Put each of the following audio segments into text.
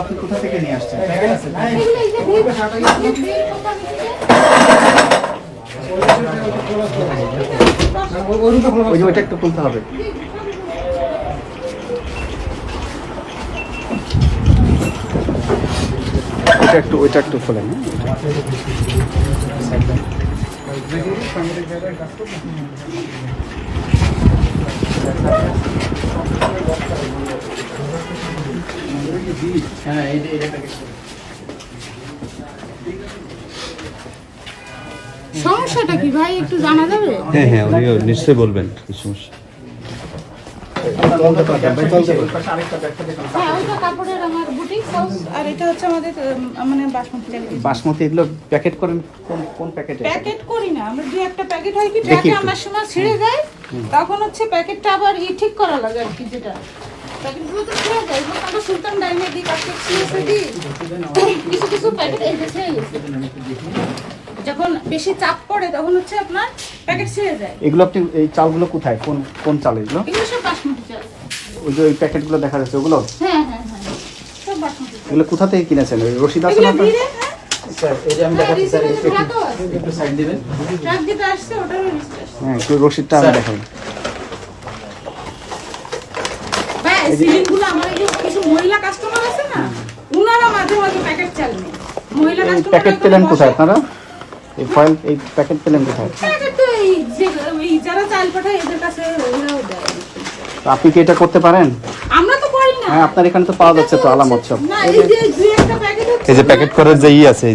আপনি কোথা থেকে নিয়ে আসছেন? ওইটা একটু খুলতে হবে। ওইটা একটু খোলেন। সমস্যাটা কি ভাই একটু জানা যাবে? হ্যাঁ হ্যাঁ, উনি নিশ্চয়ই বলবেন কি সমস্যা। কাপড়ের আমার বুটিক হাউস, আর এটা হচ্ছে আমাদের মানে বাসমতি। এগুলো প্যাকেট করেন কোন প্যাকেটে? প্যাকেট করি না আমরা, দুই একটা প্যাকেট হয় কি ট্রাকে আমার সময় ছিঁড়ে যায়, তখন হচ্ছে প্যাকেটটা আবার ঠিক করা লাগে আর কি। যেটা প্যাকেটগুলো তো ছিঁড়ে যায়, আমরা সুলতান ডাইনে দিই, কাছে ছিঁড়ে দিই কিছু কিছু প্যাকেট এই যে ছিঁড়ে গেছে। যখন বেশি চাপ পড়ে তখন হচ্ছে আপনার প্যাকেট ছিঁড়ে যায়। এগুলো আপনি এই চালগুলো কোথায়, কোন চাল এগুলো? এগুলো সব বাসমতি চাল। ওই যে ওই প্যাকেটগুলো দেখা যাচ্ছে ওগুলো? হ্যাঁ হ্যাঁ হ্যাঁ, সব বাসমতি। এগুলো কোথা থেকে কিনেছেন? ওই রশিদ আছে না? স্যার এই যে আমি দেখাচ্ছি স্যার, একটু সাইড দিবেন। ট্রাক দিতে আসছে, ওটারও লিস্ট আসছে। হ্যাঁ, একটু রশিদটা আমি দেখাই। ভাই সিলিংগুলো আমার এই যে কিছু মহিলা কাস্টমার আছে না, উনারা মাঝে মাঝে প্যাকেট চাল নেয়। মহিলা কাস্টমার প্যাকেট পেলেন কোথায় আপনারা? এই ফয়েল এই প্যাকেট পেলেন কোথায়? প্যাকেট তো এই যে যারা চাল পাঠায় এদের কাছে ওরাও দেয়। আপনি কি এটা করতে পারেন? আমরা তো করি না। হ্যাঁ, আপনার এখানে তো পাওয়া যাচ্ছে তো আলামত সব। না এই যে দুই একটা প্যাকেট হচ্ছে, এই যে প্যাকেট করার যে আছে,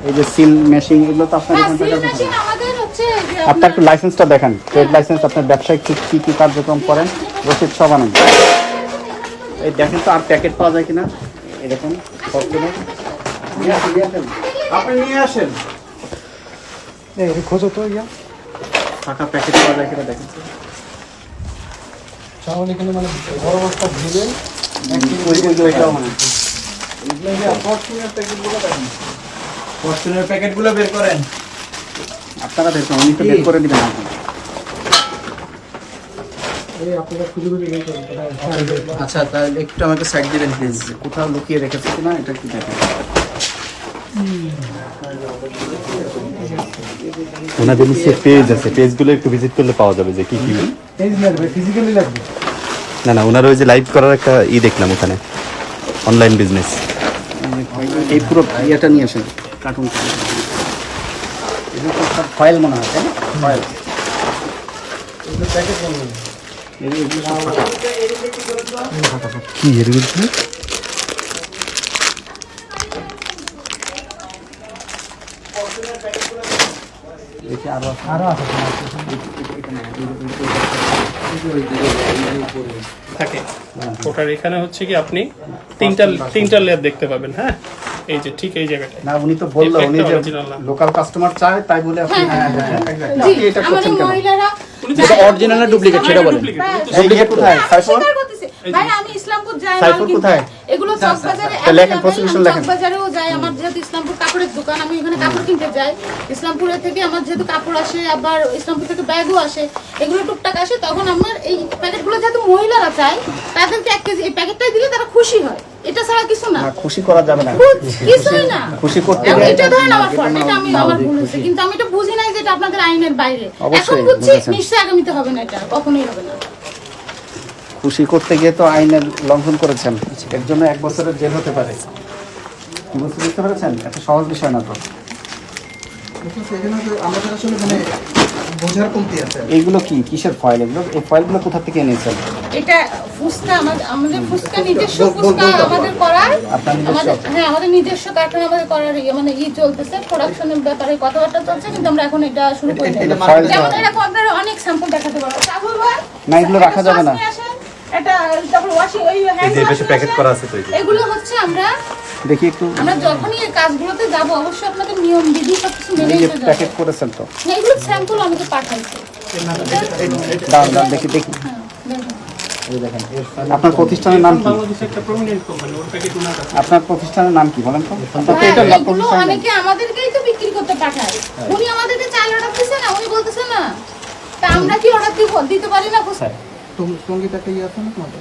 এই যে সিল মেশিন, এগুলো তো আপনার এখানে সিল মেশিন আমাদের হচ্ছে যে আপনার একটু লাইসেন্সটা দেখান, ট্রেড লাইসেন্স, আপনার ব্যবসায়িক কি কার্যক্রম করেন, রসিদ সব আনেন। এই দেখেন তো আর প্যাকেট পাওয়া যায় কিনা এরকম আপনি নিয়ে আসেন। খোঁজো তো ইয়া ফাঁকা প্যাকেট পাওয়া যায় কিনা দেখেন। চাউল এখানে মানে বড় বস্তা দিবেন, ওইটাও মানে ফরচুনের প্যাকেটগুলো বের করেন। আপনারা বের করেন, উনি তো বের করে দিবেন। আপনারা খুঁজে খুঁজে বের করেন। আচ্ছা তাহলে একটু আমাকে সাইড দিবেন প্লিজ। কোথাও লুকিয়ে রেখেছে কিনা এটা কি দেখেন। ওনাদের নিচে পেজ আছে, পেজগুলো একটু ভিজিট করলে পাওয়া যাবে যে কি কি। এই লাগবে, ফিজিক্যালি লাগবে। না ওনার ওই যে লাইভ করার একটা দেখলাম ওখানে, অনলাইন বিজনেস। এই পুরো ইয়েটা নিয়ে আসেন, কার্টুন। এগুলো তো সব ফয়েল মনে হয়, তাই না? ফয়েল এগুলো প্যাকেট বানানো। কি এর ভিতরে? দেখি আরো আছে থাকে ওটার এখানে হচ্ছে কি আপনি তিনটা লেয়ার দেখতে পাবেন। হ্যাঁ এই যে ঠিক এই জায়গাটা। না, উনি তো বললো উনি যে লোকাল কাস্টমার চায়, তাই বলে আপনি এটা করছেন কেন? মহিলারা এটা অরিজিনাল না ডুপ্লিকেট সেটা বলেন। ডুপ্লিকেট কোথায়? সাইফুল ভাই আমি ইসলামপুর যাই, সাইফুল কোথায়? এগুলো চকবাজারে লেখেন, প্রসিকিউশন লেখেন। চকবাজারেও যাই, আমার যেহেতু ইসলামপুর কাপড়ের দোকান, আমি এখানে কাপড় কিনতে যাই। ইসলামপুরের থেকে আমার যেহেতু কাপড় আসে, আবার ইসলামপুর থেকে ব্যাগও আসে, এগুলো টুকটাক আসে, তখন আমার এই প্যাকেটগুলো যেহেতু মহিলারা চায়, তাদেরকে 1 কেজি এই প্যাকেটটাই দিলে তারা খুশি হয়। এটা ছাড়া কিছু না, খুশি করা যাবে না, কিছুই না। খুশি করতে এখন এটা ধরেন আমার ফল্ট, এটা আমি আমার ভুল হয়েছে, কিন্তু আমি এটা বুঝি নাই যে এটা আপনাদের আইনের বাইরে। এখন বুঝছি, নিশ্চয়ই আগামীতে হবে না, এটা কখনোই হবে না। খুশি করতে গিয়ে তো আইনের লঙ্ঘন করেছেন, এর জন্য 1 বছরের জেল হতে পারে। বুঝতে পেরেছেন? এত সহজ বিষয় না তো। এখানে আমাদের আসলে মানে বোঝার কমতি আছে। এইগুলো কি কিসের ফয়েল এগুলো? এই ফয়েলগুলো কোথা থেকে এনেছেন? এটা ফুসকা আমাদের ফুসকা নিজস্ব ফুসকা আমাদের করার আপনার নিজস্ব? হ্যাঁ আমাদের নিজস্ব কারখানা আমাদের করার মানে চলতেছে প্রোডাকশনের ব্যাপারে কথাবার্তা চলছে, কিন্তু আমরা এখন এটা শুরু করি এটা ফয়েল যেমন এরকম আপনারা অনেক স্যাম্পল দেখাতে পারবো। রাহুল ভাই না, এগুলো রাখা যাবে না। এটা তারপর ওয়াশিং ওই হ্যান্ড এই যে বেশি প্যাকেট করা আছে তো এই যে। এগুলো হচ্ছে আমরা একটু যখনই এই কাজগুলোতে যাব অবশ্যই আপনাদের নিয়ম বিধি সবকিছু মেনে এই যে চলতে প্যাকেট হবে। করেছেন তো, এগুলো স্যাম্পল আমাকে পাঠাইছে। দাঁড়ান দাঁড়ান দেখি। হ্যাঁ, দেখুন। এই দেখেন, আপনার প্রতিষ্ঠানের নাম কি? বাংলাদেশে একটা প্রমিনেন্ট কোম্পানি, ওর প্যাকেট ওনার কাছে। আপনার প্রতিষ্ঠানের নাম কি বলেন তো? আপনার তো হ্যাঁ, এটা এগুলো প্রতিষ্ঠান নাম। অনেকে আমাদেরকেই তো বিক্রি করতে পাঠায়। উনি আমাদেরকে চাল অর্ডার দিছে না, উনি বলতেছে না। তা আমরা কি অর্ডার দিতে পারি না? টঙ্গিতে একটা ইয়ে আছে না তোমাদের?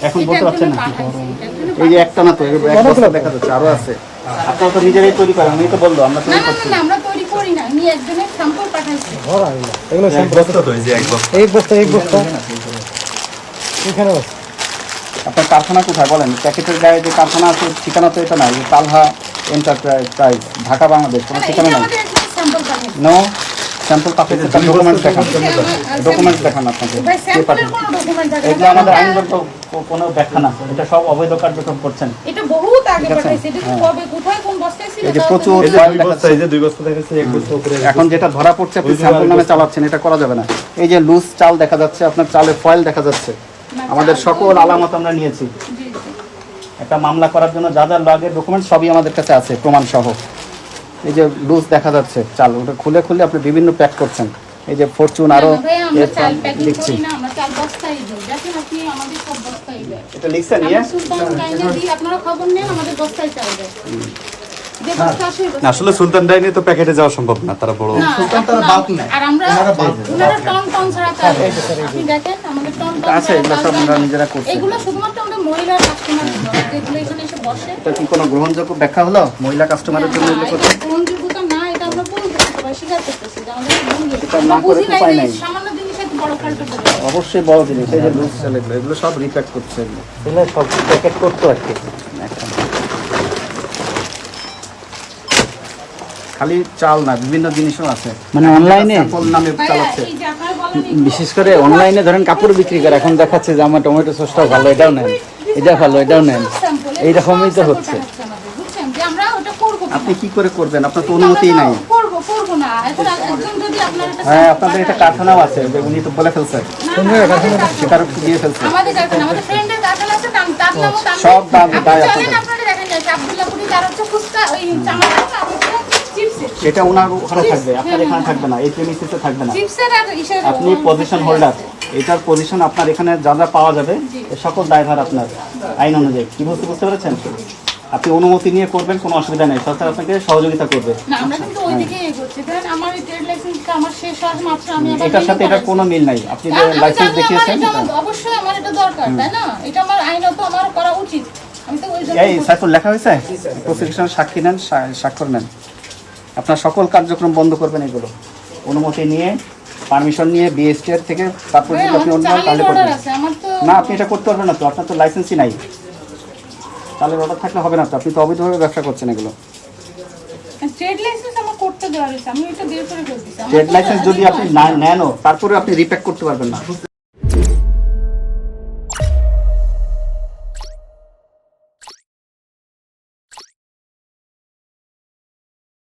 এখন এটা বলতে পারছেন না? একজনে পাঠাইছে, একজনে এই যে একটা না তো, এক বস্তা দেখা যাচ্ছে, আরো আছে। আপনারা তো নিজেরাই তৈরি করেন, উনি তো বললো আমরা না তৈরি না করছি। না আমরা তৈরি করি না, উনি একজনের স্যাম্পল পাঠাইছে। ভরা এগুলো। এগুলো এক বস্তা তো এই যে এক বস্তা। এই বস্তা এখানে আছে। আপনার কারখানা কোথায় বলেন? প্যাকেটের গায়ে যে কারখানা আছে ঠিকানা তো এটা নাই, তালহা এন্টারপ্রাইজ, ঢাকা, বাংলাদেশ, কোনো না, ঠিকানা এটা নাই। আমাদের একজন স্যাম্পল পাঠাইছে। নো স্যাম্পল পাঠাইছে, তার ডকুমেন্টস দেখান। ডকুমেন্টস দেখান আপনাকে। ভাই কে স্যাম্পলের পাঠান? কোনো ডকুমেন্ট থাকে এগুলো আমাদের আইনগত কোনো ব্যাখ্যা না, এটা সব অবৈধ কার্যক্রম করছেন। এটা বহুত আগে ঠিক আছে? পাঠাইছে। এটা তো কবে কোথায় কোন বস্তায় ছিল? এই যে তাও তো প্রচুর মনে এই যে নেই। দুই বস্তা, এই যে দুই বস্তা দেখাচ্ছে, এক বস্তা উপরে। এখন যেটা ধরা পড়ছে আপনি স্যাম্পল নামে চালাচ্ছেন, এটা করা যাবে না। এই যে লুজ চাল দেখা যাচ্ছে, আপনার চালের ফয়েল দেখা যাচ্ছে, আমাদের সকল আলামত আমরা নিয়েছি। জি, জি। একটা মামলা করার জন্য যা যা লাগে ডকুমেন্ট সবই আমাদের কাছে আছে, প্রমাণ সহ। এই যে লুজ দেখা যাচ্ছে চাল, ওটা খুলে খুলে আপনি বিভিন্ন প্যাক করছেন। এই যে ফরচুন আরো না, ভাই, আমরা এর চাল প্যাকিং লিখছি। করি না, আমরা চাল বস্তায় দিই। দেখেন আপনি আমাদের সব বস্তায় দেয়। এটা লিখছেন ইয়ে? আমরা সুলতান ডাইনে দিই, আপনারা খবর নেন, আমাদের বস্তায় চাল দেয়। যে বস্তা আসে, ওই না, বস্তায় আসলে সুলতান ডাইনে তো প্যাকেটে যাওয়া সম্ভব না, তারা বড়। না, সুলতান তারা এখন bulk নেয়। আর আমরা ওনারা টন টন ছাড়া চাল দেয়। আপনি দেখেন আমাদের টন টন আছে, এগুলো ছাড়া সব চাল আমরা দেয় না। নিজেরা করছি। এগুলো শুধুমাত্র আমাদের মহিলা কাস্টমার যেগুলো এখানে এসে বসে। এটা কি কোনো গ্রহণযোগ্য ব্যাখ্যা হলো মহিলা কাস্টমারের জন্য এগুলো করতে? এটা গ্রহণযোগ্যতা না, এটা আমরা বলতেছি, সবাই স্বীকার করতেছি যে আমাদের ভুল হয়েছে। এটা না আমরা করে বুঝি তো নাই উপায় যে নাই। সামান্য জিনিসের এত বড় ফাল্টু করে। অবশ্যই বড় জিনিস। এই যে লুজ চাল এগুলো, এগুলো সব রিপ্যাক করছে, এগুলো সব প্যাকেট করতো আর কি। এখন খালি চাল না, বিভিন্ন জিনিসও আছে, মানে অনলাইনে স্যাম্পল নামে ভাইয়া, চালাচ্ছে। এই যে আপনারা বলেন বিশেষ করে অনলাইনে ধরেন কাপড় বিক্রি করে, এখন দেখাচ্ছে যে আমার টমেটো সসটাও ভালো, এটাও নেন, এটা ভালো, এটাও নেন। এইরকমই তো হচ্ছে। বুঝছেন যে আমরা ওটা করব না। আপনি কি করে করবেন? আপনার তো অনুমতিই নাই। করব না। এখন একজন যদি আপনার একটা হ্যাঁ, আপনাদের একটা কারখানাও আছে, যে উনি তো বলে ফেলছে, স্বীকারোক্তি দিয়ে ফেলছে। আমাদের কারখানা, আমাদের ফ্রেন্ডের কারখানা আছে, তার নামও তার সব দাম আপনি দায় জানেন, আপনাদের। আপনারা দেখেন যাচ্ছে আব্দুল্লাহপুরি তার হচ্ছে ফুসকা ওই চামাটা আমাদের চিপসের এটা ওনার ওখানে থাকবে, আপনার এখানে থাকবে না, এই প্রেমিসিসে থাকবে না। চিপসের আর ইসের আপনি পজিশন হোল্ডার, এটার পজিশন আপনার এখানে যা যা পাওয়া যাবে এর সকল দায়ভার আপনার আইন অনুযায়ী। কি বুঝতে পেরেছেন? আপনি অনুমতি নিয়ে করবেন, কোনো অসুবিধা নেই, সরকার আপনাকে সহযোগিতা করবে। না, আমরা কিন্তু ওইদিকে এগোচ্ছি। ধরেন আমার এই ট্রেড লাইসেন্সটা আমার শেষ হওয়ার মাত্র আমি আবার এটার সাথে এটার কোনো মিল নাই। আপনি যে আমি লাইসেন্স জানি দেখিয়েছেন, অবশ্যই আমার এটা দরকার, তাই না? এটা আমার আইনত আমার করা উচিত। আমি তো ওই জন্য এই সাইফুল লেখা হয়েছে, প্রসিকিউশনের সাক্ষী নেন, স্বাক্ষর নেন। আপনার সকল কার্যক্রম বন্ধ করবেন এগুলো, অনুমতি নিয়ে, পারমিশন নিয়ে বিএসটিআর থেকে, তারপর যদি আপনি অন্য তাহলে অর্ডার করবেন। আছে আমার তো। না, আপনি এটা করতে পারবেন না তো, আপনার তো লাইসেন্সই নাই। তাহলে অর্ডার থাকলে হবে না তো, আপনি তো অবৈধভাবে ব্যবসা করছেন এগুলো। ট্রেড লাইসেন্স আমার করতে দেওয়া হয়েছে, আমি এটা বের করে ফেলতেছি। ট্রেড লাইসেন্স যদি আপনি নেনও, তারপরে আপনি রিপ্যাক করতে পারবেন না।